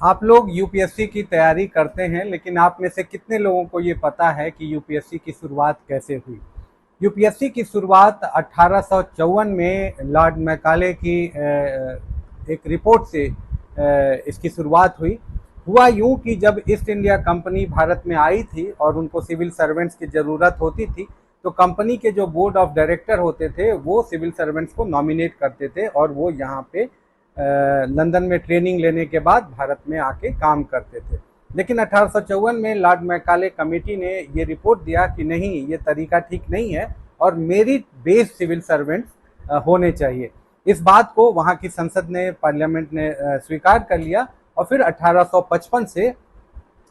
आप लोग यूपीएससी की तैयारी करते हैं, लेकिन आप में से कितने लोगों को ये पता है कि यूपीएससी की शुरुआत कैसे हुई। यूपीएससी की शुरुआत 1854 में लॉर्ड मैकाले की एक रिपोर्ट से इसकी शुरुआत हुई। हुआ यूं कि जब ईस्ट इंडिया कंपनी भारत में आई थी और उनको सिविल सर्वेंट्स की ज़रूरत होती थी, तो कंपनी के जो बोर्ड ऑफ डायरेक्टर होते थे वो सिविल सर्वेंट्स को नॉमिनेट करते थे और वो यहाँ पे लंदन में ट्रेनिंग लेने के बाद भारत में आके काम करते थे। लेकिन 1854 में लॉर्ड मैकाले कमेटी ने ये रिपोर्ट दिया कि नहीं, ये तरीका ठीक नहीं है और मेरिट बेस्ड सिविल सर्वेंट्स होने चाहिए। इस बात को वहाँ की संसद ने, पार्लियामेंट ने स्वीकार कर लिया और फिर 1855 से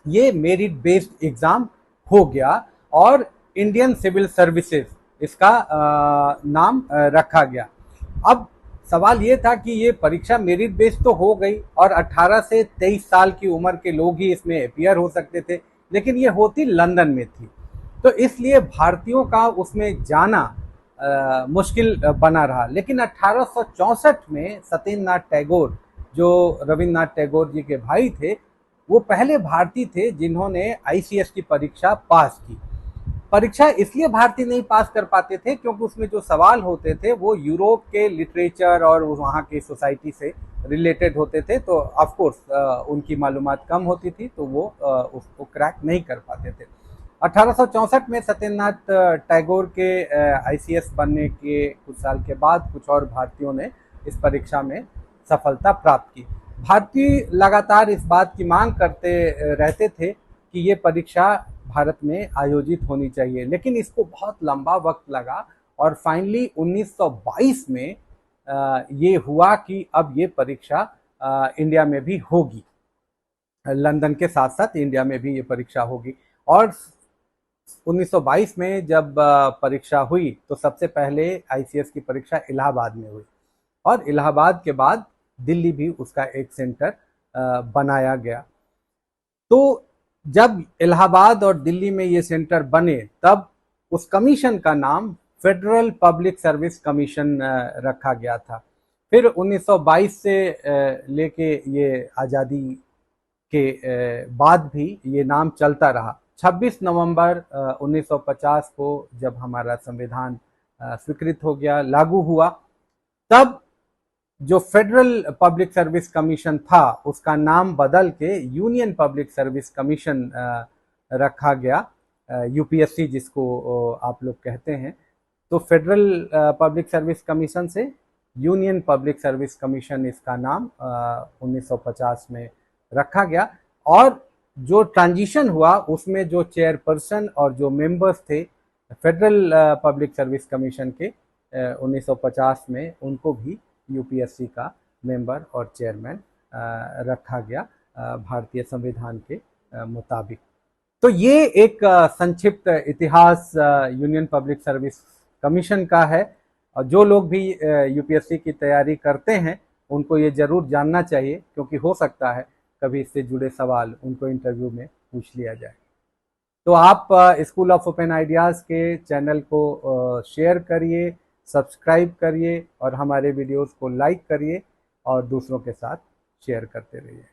ये मेरिट बेस्ड एग्जाम हो गया और इंडियन सिविल सर्विसेज इसका नाम रखा गया। अब सवाल ये था कि ये परीक्षा मेरिट बेस्ड तो हो गई और 18 से 23 साल की उम्र के लोग ही इसमें अपियर हो सकते थे, लेकिन ये होती लंदन में थी, तो इसलिए भारतीयों का उसमें जाना मुश्किल बना रहा। लेकिन 1864 में सत्येंद्रनाथ टैगोर, जो रविन्द्रनाथ टैगोर जी के भाई थे, वो पहले भारतीय थे जिन्होंने आईसीएस की परीक्षा पास की। परीक्षा इसलिए भारतीय नहीं पास कर पाते थे क्योंकि उसमें जो सवाल होते थे वो यूरोप के लिटरेचर और वहाँ की सोसाइटी से रिलेटेड होते थे, तो ऑफ कोर्स उनकी मालूमात कम होती थी, तो वो उसको क्रैक नहीं कर पाते थे। 1864 में सत्येंद्रनाथ टैगोर के आईसीएस बनने के कुछ साल के बाद कुछ और भारतीयों ने इस परीक्षा में सफलता प्राप्त की। भारतीय लगातार इस बात की मांग करते रहते थे कि ये परीक्षा भारत में आयोजित होनी चाहिए, लेकिन इसको बहुत लंबा वक्त लगा और फाइनली 1922 में ये हुआ कि अब ये परीक्षा इंडिया में भी होगी। लंदन के साथ साथ इंडिया में भी ये परीक्षा होगी। और 1922 में जब परीक्षा हुई तो सबसे पहले आईसीएस की परीक्षा इलाहाबाद में हुई और इलाहाबाद के बाद दिल्ली भी उसका एक सेंटर बनाया गया। तो जब इलाहाबाद और दिल्ली में ये सेंटर बने तब उस कमीशन का नाम फेडरल पब्लिक सर्विस कमीशन रखा गया था। फिर 1922 से लेके ये आज़ादी के बाद भी ये नाम चलता रहा। 26 नवंबर 1950 को जब हमारा संविधान स्वीकृत हो गया, लागू हुआ, तब जो फेडरल पब्लिक सर्विस कमीशन था उसका नाम बदल के यूनियन पब्लिक सर्विस कमीशन रखा गया, यूपीएससी जिसको आप लोग कहते हैं। तो फेडरल पब्लिक सर्विस कमीशन से यूनियन पब्लिक सर्विस कमीशन इसका नाम 1950 में रखा गया। और जो ट्रांजिशन हुआ उसमें जो चेयरपर्सन और जो मेंबर्स थे फेडरल पब्लिक सर्विस कमीशन के 1950 में, उनको भी यूपीएससी का मेंबर और चेयरमैन रखा गया भारतीय संविधान के मुताबिक। तो ये एक संक्षिप्त इतिहास यूनियन पब्लिक सर्विस कमीशन का है और जो लोग भी यूपीएससी की तैयारी करते हैं उनको ये जरूर जानना चाहिए, क्योंकि हो सकता है कभी इससे जुड़े सवाल उनको इंटरव्यू में पूछ लिया जाए। तो आप स्कूल ऑफ ओपन आइडियाज़ के चैनल को शेयर करिए, सब्सक्राइब करिए और हमारे वीडियोस को लाइक करिए और दूसरों के साथ शेयर करते रहिए।